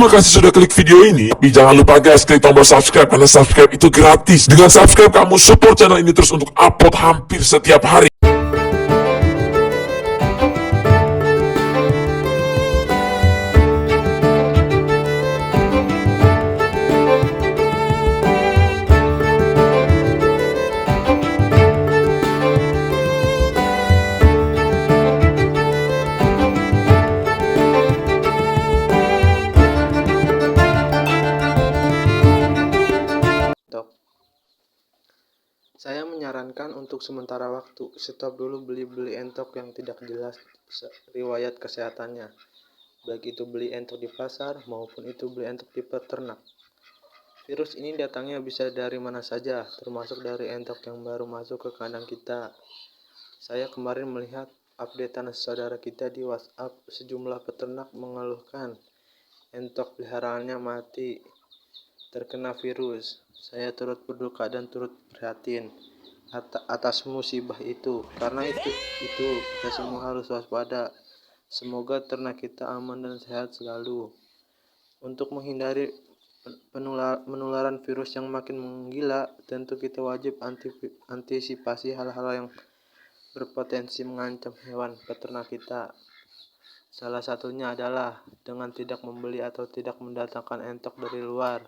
Terima kasih sudah klik video ini. Tapi jangan lupa guys, klik tombol subscribe karena subscribe itu gratis. Dengan subscribe kamu support channel ini terus untuk upload hampir setiap hari. Saya menyarankan untuk sementara waktu, stop dulu beli-beli entok yang tidak jelas riwayat kesehatannya. Baik itu beli entok di pasar maupun itu beli entok di peternak. Virus ini datangnya bisa dari mana saja, termasuk dari entok yang baru masuk ke kandang kita. Saya kemarin melihat updatean saudara kita di WhatsApp, sejumlah peternak mengeluhkan entok peliharaannya mati terkena virus. Saya turut berduka dan turut prihatin atas musibah itu. Karena itu kita semua harus waspada. Semoga ternak kita aman dan sehat selalu. Untuk menghindari penularan virus yang makin menggila, tentu kita wajib antisipasi hal-hal yang berpotensi mengancam hewan peternak kita. Salah satunya adalah dengan tidak membeli atau tidak mendatangkan entok dari luar.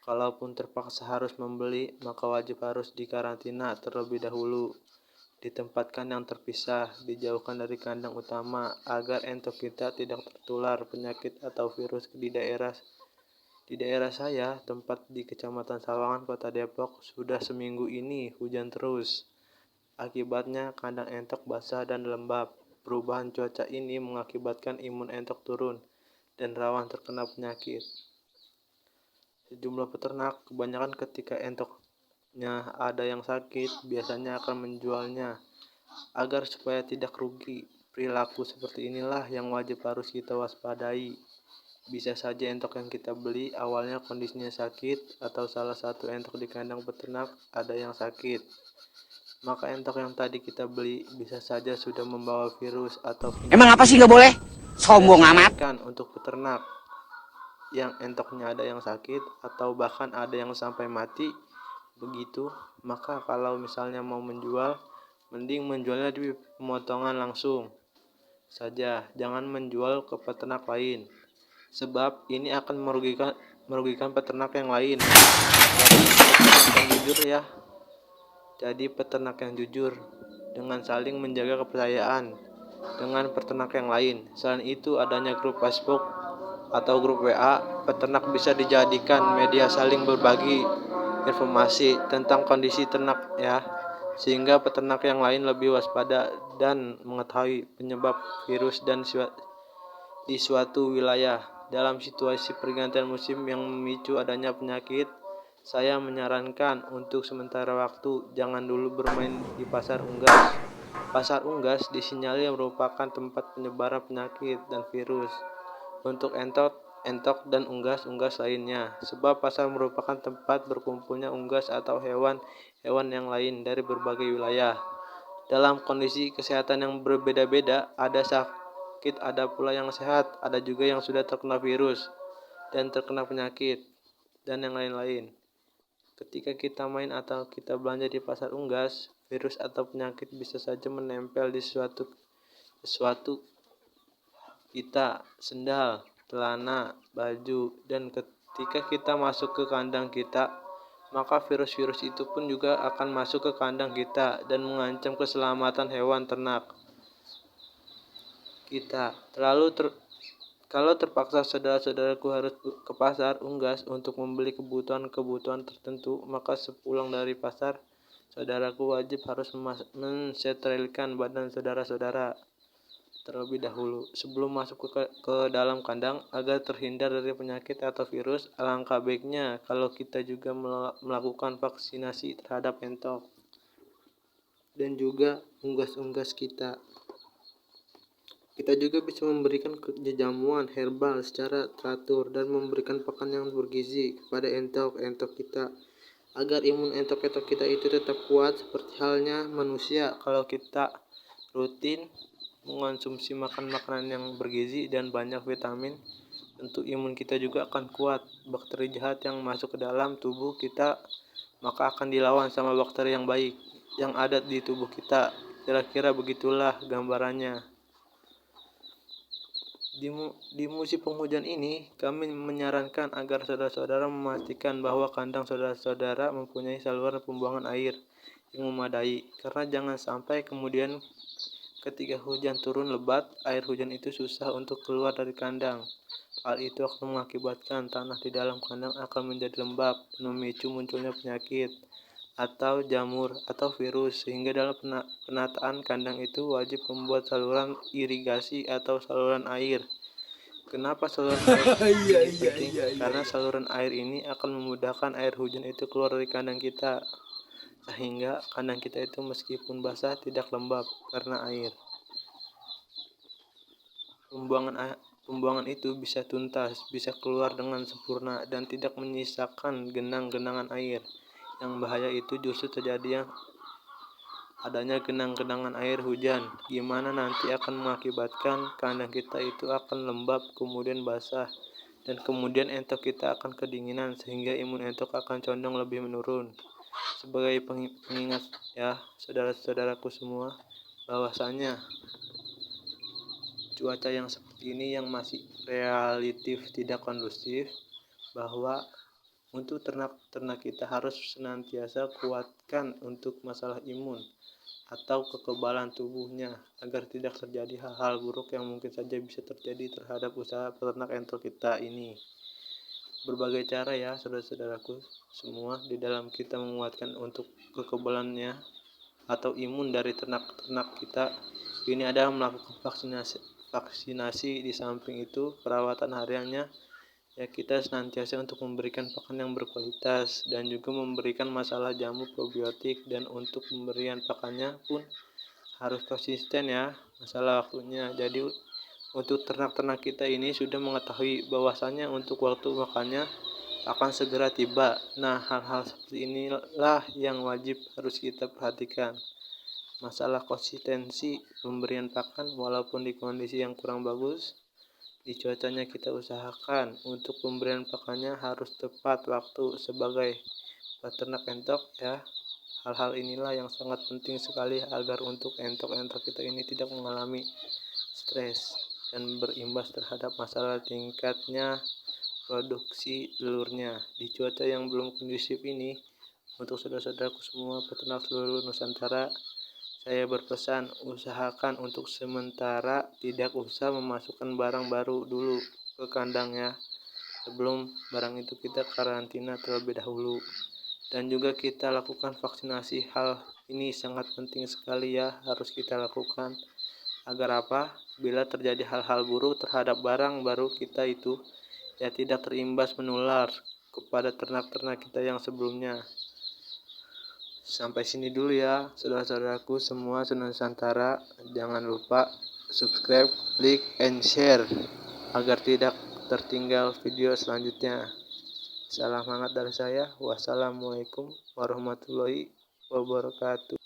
Kalaupun terpaksa harus membeli, maka wajib harus dikarantina terlebih dahulu, ditempatkan yang terpisah, dijauhkan dari kandang utama, agar entok kita tidak tertular penyakit atau virus di daerah saya, tempat di Kecamatan Sawangan, Kota Depok, sudah seminggu ini hujan terus. Akibatnya kandang entok basah dan lembab. Perubahan cuaca ini mengakibatkan imun entok turun dan rawan terkena penyakit. Sejumlah peternak, kebanyakan ketika entoknya ada yang sakit, biasanya akan menjualnya agar supaya tidak rugi. Perilaku seperti inilah yang wajib harus kita waspadai. Bisa saja entok yang kita beli awalnya kondisinya sakit, atau salah satu entok di kandang peternak ada yang sakit. Maka entok yang tadi kita beli bisa saja sudah membawa virus atau penyakit. Emang apa sih nggak boleh? Sombong amat. Untuk peternak yang entoknya ada yang sakit atau bahkan ada yang sampai mati begitu, maka kalau misalnya mau menjual, mending menjualnya di pemotongan langsung saja, jangan menjual ke peternak lain, sebab ini akan merugikan peternak yang lain. Jadi peternak yang jujur dengan saling menjaga kepercayaan dengan peternak yang lain. Selain itu, adanya grup Facebook atau grup WA peternak bisa dijadikan media saling berbagi informasi tentang kondisi ternak ya, sehingga peternak yang lain lebih waspada dan mengetahui penyebab virus dan di suatu wilayah. Dalam situasi pergantian musim yang memicu adanya penyakit, saya menyarankan untuk sementara waktu jangan dulu bermain di pasar unggas. Pasar unggas disinyalir merupakan tempat penyebaran penyakit dan virus untuk entok dan unggas-unggas lainnya, sebab pasar merupakan tempat berkumpulnya unggas atau hewan-hewan yang lain dari berbagai wilayah. Dalam kondisi kesehatan yang berbeda-beda, ada sakit, ada pula yang sehat, ada juga yang sudah terkena virus dan terkena penyakit dan yang lain-lain. Ketika kita main atau kita belanja di pasar unggas, virus atau penyakit bisa saja menempel di sesuatu kita, sendal, celana, baju, dan ketika kita masuk ke kandang kita, maka virus-virus itu pun juga akan masuk ke kandang kita dan mengancam keselamatan hewan ternak kita. Kalau terpaksa saudara-saudaraku harus ke pasar unggas untuk membeli kebutuhan tertentu, maka sepulang dari pasar, saudaraku wajib harus mensterilkan badan saudara-saudara terlebih dahulu sebelum masuk ke dalam kandang agar terhindar dari penyakit atau virus. Alangkah baiknya kalau kita juga melakukan vaksinasi terhadap entok dan juga unggas-unggas kita. Kita juga bisa memberikan jamuan herbal secara teratur dan memberikan pakan yang bergizi kepada entok-entok kita agar imun entok-entok kita itu tetap kuat seperti halnya manusia. Kalau kita rutin mengonsumsi makanan yang bergizi dan banyak vitamin, tentu imun kita juga akan kuat. Bakteri jahat yang masuk ke dalam tubuh kita maka akan dilawan sama bakteri yang baik yang ada di tubuh kita. Kira-kira begitulah gambarannya. Di musim penghujan ini, kami menyarankan agar saudara-saudara memastikan bahwa kandang saudara-saudara mempunyai saluran pembuangan air yang memadai, karena jangan sampai kemudian ketika hujan turun lebat, air hujan itu susah untuk keluar dari kandang. Hal itu akan mengakibatkan tanah di dalam kandang akan menjadi lembab dan memicu munculnya penyakit atau jamur atau virus, sehingga dalam penataan kandang itu wajib membuat saluran irigasi atau saluran air. Kenapa saluran air ini penting? Karena saluran air ini akan memudahkan air hujan itu keluar dari kandang kita, sehingga kandang kita itu meskipun basah tidak lembab karena air. Pembuangan itu bisa tuntas, bisa keluar dengan sempurna dan tidak menyisakan genang-genangan air. Yang bahaya itu justru terjadi yang adanya genang-genangan air hujan, gimana nanti akan mengakibatkan kandang kita itu akan lembab, kemudian basah, dan kemudian entok kita akan kedinginan sehingga imun entok akan condong lebih menurun. Sebagai pengingat ya saudara-saudaraku semua, bahwasanya cuaca yang seperti ini yang masih relatif tidak kondusif, bahwa untuk ternak kita harus senantiasa kuatkan untuk masalah imun atau kekebalan tubuhnya agar tidak terjadi hal-hal buruk yang mungkin saja bisa terjadi terhadap usaha peternak entok kita ini. Berbagai cara ya saudara-saudaraku semua di dalam kita menguatkan untuk kekebalannya atau imun dari ternak-ternak kita ini adalah melakukan vaksinasi. Di samping itu perawatan hariannya ya kita senantiasa untuk memberikan pakan yang berkualitas dan juga memberikan masalah jamu probiotik, dan untuk pemberian pakannya pun harus konsisten ya masalah waktunya. Jadi untuk ternak-ternak kita ini sudah mengetahui bahwasannya untuk waktu makannya akan segera tiba. Nah, hal-hal seperti inilah yang wajib harus kita perhatikan. Masalah konsistensi pemberian pakan walaupun di kondisi yang kurang bagus, di cuacanya kita usahakan untuk pemberian pakannya harus tepat waktu sebagai peternak entok ya. Hal-hal inilah yang sangat penting sekali agar untuk entok-entok kita ini tidak mengalami stres dan berimbas terhadap masalah tingkatnya produksi telurnya. Di cuaca yang belum kondusif ini, untuk saudara-saudaraku semua peternak seluruh Nusantara, saya berpesan usahakan untuk sementara tidak usah memasukkan barang baru dulu ke kandangnya sebelum barang itu kita karantina terlebih dahulu. Dan juga kita lakukan vaksinasi. Hal ini sangat penting sekali ya, harus kita lakukan agar apa? Bila terjadi hal-hal buruk terhadap barang baru kita itu ya tidak terimbas menular kepada ternak-ternak kita yang sebelumnya. Sampai sini dulu ya saudara-saudaraku semua Nusantara. Jangan lupa subscribe, like, and share agar tidak tertinggal video selanjutnya. Salam hangat dari saya. Wassalamualaikum warahmatullahi wabarakatuh.